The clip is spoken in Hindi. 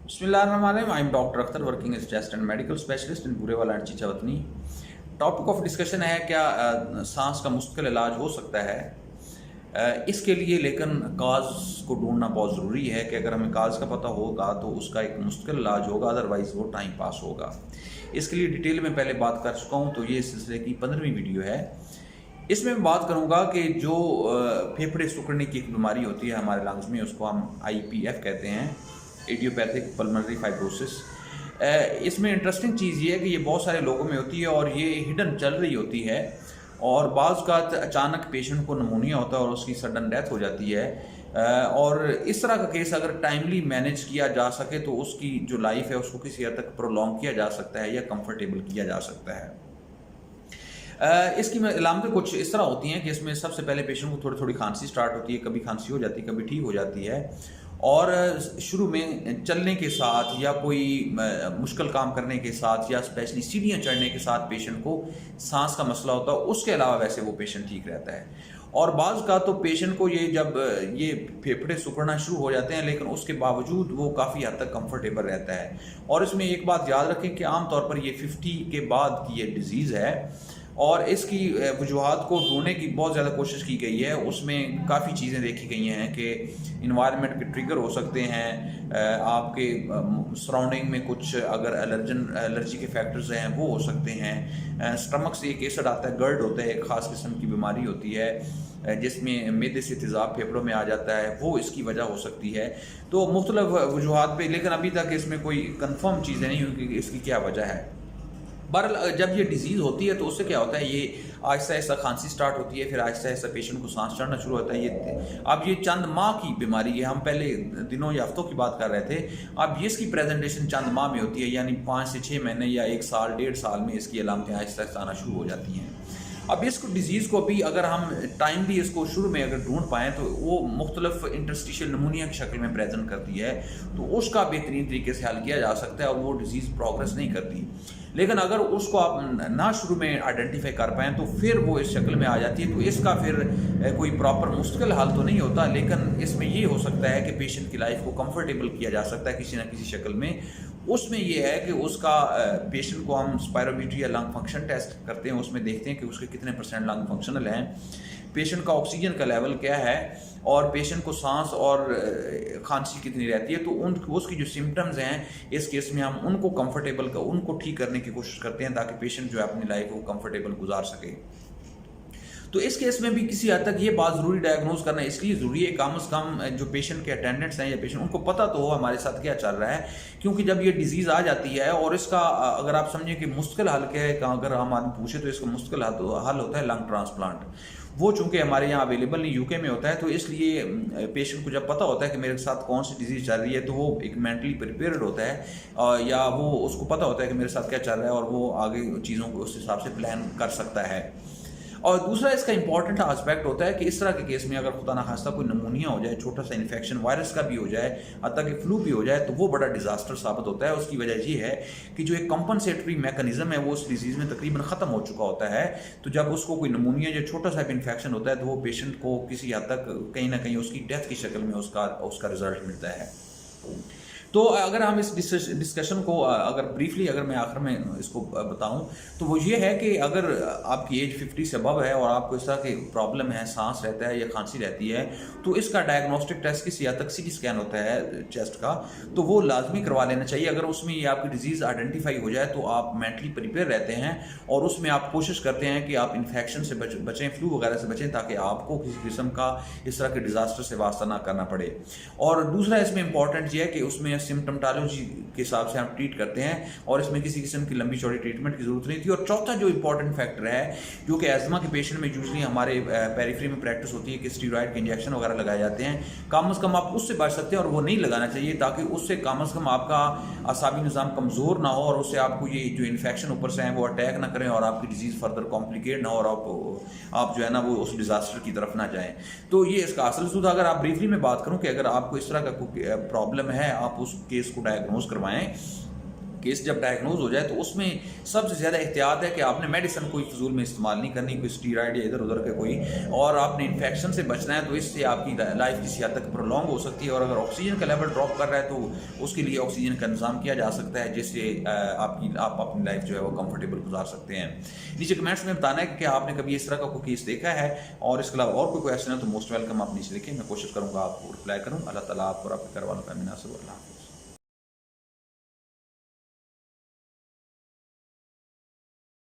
Bismillahirrahmanirrahim. I am Dr. Akhtar working as chest and medical specialist in Burewala and Chichawatni. Topic of discussion है क्या सांस का मुस्तकिल इलाज हो सकता है। इसके लिए लेकिन काज को ढूंढना बहुत ज़रूरी है कि अगर हमें काज का पता होगा तो उसका एक मुस्तकिल इलाज होगा, अदरवाइज़ वो टाइम पास होगा। इसके लिए डिटेल में पहले बात कर चुका हूँ, तो ये इस सिलसिले की 15वीं वीडियो है। इसमें मैं बात करूँगा कि जो फेफड़े सिकुड़ने की एक बीमारी होती है हमारे लंग्स में, उसको हम IPF कहते हैं, इडियोपैथिक पल्मोनरी फाइब्रोसिस। इसमें इंटरेस्टिंग चीज़ ये है कि ये बहुत सारे लोगों में होती है और ये हिडन चल रही होती है, और बाज़ का अचानक पेशेंट को नमूनिया होता है और उसकी सडन डेथ हो जाती है। और इस तरह का केस अगर टाइमली मैनेज किया जा सके तो उसकी जो लाइफ है उसको किसी हद तक प्रोलॉन्ग किया जा सकता है या कंफर्टेबल किया जा सकता है। इसकी अलामतें कुछ इस तरह होती हैं कि इसमें सबसे पहले पेशेंट को थोड़ी थोड़ी खांसी स्टार्ट होती है, कभी खांसी हो जाती है, कभी ठीक हो जाती है, और शुरू में चलने के साथ या कोई मुश्किल काम करने के साथ या स्पेशली सीढ़ियाँ चढ़ने के साथ पेशेंट को सांस का मसला होता है। उसके अलावा वैसे वो पेशेंट ठीक रहता है। और बाज़ का तो पेशेंट को ये जब ये फेफड़े सिकुड़ना शुरू हो जाते हैं, लेकिन उसके बावजूद वो काफ़ी हद तक कंफर्टेबल रहता है। और इसमें एक बात याद रखें कि आमतौर पर ये 50 के बाद की ये डिज़ीज़ है, और इसकी वजूहात को ढूंढने की बहुत ज़्यादा कोशिश की गई है। उसमें काफ़ी चीज़ें देखी गई हैं कि इन्वायरमेंट के ट्रिगर हो सकते हैं, आपके सराउंडिंग में कुछ अगर एलर्जी के फैक्टर्स हैं वो हो सकते हैं, स्टमक से एक एसिड आता है, गर्ड होता है, एक ख़ास किस्म की बीमारी होती है जिसमें मैदे से तेज़ाब फेफड़ों में आ जाता है, वो इसकी वजह हो सकती है। तो मुख्तलिफ वजूहात पे, लेकिन अभी तक इसमें कोई कंफर्म चीज़ें नहीं हुई कि इसकी क्या वजह है। बहरहाल जब ये डिज़ीज़ होती है तो उससे क्या होता है, ये आहिस्ता आहिस्ता खांसी स्टार्ट होती है, फिर आहिस्ता आहिस्ता पेशेंट को सांस चढ़ना शुरू होता है। ये चंद माह की बीमारी है, हम पहले दिनों या हफ्तों की बात कर रहे थे। अब ये इसकी प्रेजेंटेशन चंद माह में होती है, यानी 5 से 6 महीने या 1 साल 1.5 साल में इसकी अलामतें आहिस्ता आहिस्ता आना शुरू हो जाती हैं। अब इसको डिज़ीज़ को भी अगर हम टाइमली इसको शुरू में अगर ढूंढ पाएँ तो वो मुख्तलिफ इंटरस्टिशियल नमूनिया की शक्ल में प्रेजेंट करती है, तो उसका बेहतरीन तरीके से हल किया जा सकता है और वो डिज़ीज़ प्रोग्रेस नहीं करती। लेकिन अगर उसको आप ना शुरू में आइडेंटिफाई कर पाएँ तो फिर वो इस शक्ल में आ जाती है, तो इसका फिर कोई प्रॉपर मुश्किल हल तो नहीं होता, लेकिन इसमें ये हो सकता है कि पेशेंट की लाइफ को कंफर्टेबल किया जा सकता है किसी ना किसी शक्ल में। उसमें ये है कि उसका पेशेंट को हम स्पायरोमीट्री या लंग फंक्शन टेस्ट करते हैं, उसमें देखते हैं कि उसके कितने % लंग फंक्शनल हैं, पेशेंट का ऑक्सीजन का लेवल क्या है, और पेशेंट को सांस और खांसी कितनी रहती है। तो उसकी जो सिम्टम्स हैं इस केस में हम उनको उनको ठीक करने की कोशिश करते हैं ताकि पेशेंट जो है अपनी लाइफ को कंफर्टेबल गुजार सके। तो इस केस में भी किसी हद तक ये बात ज़रूरी डायग्नोज करना इसलिए ज़रूरी है, कम से कम जो पेशेंट के अटेंडेंट्स हैं या पेशेंट, उनको पता तो हो हमारे साथ क्या चल रहा है। क्योंकि जब ये डिज़ीज़ आ जाती है और इसका अगर आप समझें कि मुश्किल हल क्या है, अगर हम आदमी पूछे तो इसका मुश्किल हल होता है लंग ट्रांसप्लांट। वो चूँकि हमारे यहाँ अवेलेबल नहीं, UK में होता है, तो इसलिए पेशेंट को जब पता होता है कि मेरे साथ कौन सी डिज़ीज़ चल रही है तो वो एक मेंटली प्रिपेयर्ड होता है, या वो उसको पता होता है कि मेरे साथ क्या चल रहा है और वो आगे चीज़ों को उस हिसाब से प्लान कर सकता है। और दूसरा इसका इंपॉर्टेंट एस्पेक्ट होता है कि इस तरह के केस में अगर खुदा ना खास्ता कोई नमूनिया हो जाए, छोटा सा इन्फेक्शन वायरस का भी हो जाए, हत्ता कि फ्लू भी हो जाए, तो वो बड़ा डिजास्टर साबित होता है। उसकी वजह ये है कि जो एक कंपनसेटरी मैकेनिज्म है वो उस डिजीज़ में तकरीबन ख़त्म हो चुका होता है। तो जब उसको कोई नमूनिया या छोटा सा इन्फेक्शन होता है तो वो पेशेंट को किसी हद तक कहीं ना कहीं उसकी डेथ की शक्ल में उसका रिजल्ट मिलता है। तो अगर हम इस डिस्कशन को अगर ब्रीफली अगर मैं आखिर में इसको बताऊं तो वो ये है कि अगर आपकी एज 50 से अबव है और आपको इस तरह की प्रॉब्लम है, सांस रहता है या खांसी रहती है, तो इसका डायग्नोस्टिक टेस्ट किसी हद तक CT स्कैन होता है चेस्ट का, तो वो लाजमी करवा लेना चाहिए। अगर उसमें ये आपकी डिजीज़ आइडेंटिफाई हो जाए तो आप मेंटली प्रिपेयर रहते हैं और उसमें आप कोशिश करते हैं कि आप इन्फेक्शन से बचें, फ्लू वगैरह से बचें, ताकि आपको किसी किस्म का इस तरह के डिज़ास्टर से वास्ता ना करना पड़े। और दूसरा इसमें इंपॉर्टेंट ये है कि उसमें सिम्टमटोलॉजी के हिसाब से हम ट्रीट करते हैं और इसमें किसी किस्म की लंबी चौड़ी ट्रीटमेंट की जरूरत नहीं थी। और चौथा जो इंपॉर्टेंट फैक्टर है, जो कि एज़मा के पेशेंट में यूजली हमारे पेरिफेरी में प्रैक्टिस होती है कि स्टीरॉयड के इंजेक्शन वगैरह लगाए जाते हैं, कम से कम आप उससे बच सकते हैं और वो नहीं लगाना चाहिए, ताकि उससे कम से कम आपका असाबी निज़ाम कमज़ोर ना हो और उससे आपको ये जो इन्फेक्शन ऊपर से हैं वो अटैक ना करें और आपकी डिजीज़ फर्दर कॉम्प्लिकेट ना हो और आप जो है ना वो उस डिज़ास्टर की तरफ ना जाएँ। तो ये इसका असल सूद। अगर आप ब्रीफली में बात करूँ कि अगर आपको इस तरह का कोई प्रॉब्लम है, आप उस केस को डायग्नोज करवाएं केस जब डायग्नोज हो जाए तो उसमें सबसे ज़्यादा एहतियात है कि आपने मेडिसिन कोई फजूल में इस्तेमाल नहीं करनी, कोई स्टीरॉयड या इधर उधर के कोई, और आपने इन्फेक्शन से बचना है। तो इससे आपकी लाइफ किसी हद तक प्रोलॉन्ग हो सकती है। और अगर ऑक्सीजन का लेवल ड्रॉप कर रहा है तो उसके लिए ऑक्सीजन का इंतजाम किया जा सकता है, जिससे आप अपनी लाइफ जो है वो कंफर्टेबल गुजार सकते हैं। नीचे कमेंट्स में बताना है कि क्या आपने कभी इस तरह का कोई केस देखा है, और इसके अलावा और कोई क्वेश्चन है तो मोस्ट वेलकम आप नीचे लिखें, मैं कोशिश करूँगा आपको रिप्लाई करूँ। अल्लाह ताला आपको और आपके घर वालों का नासिर। अल्लाह हाफ़िज़।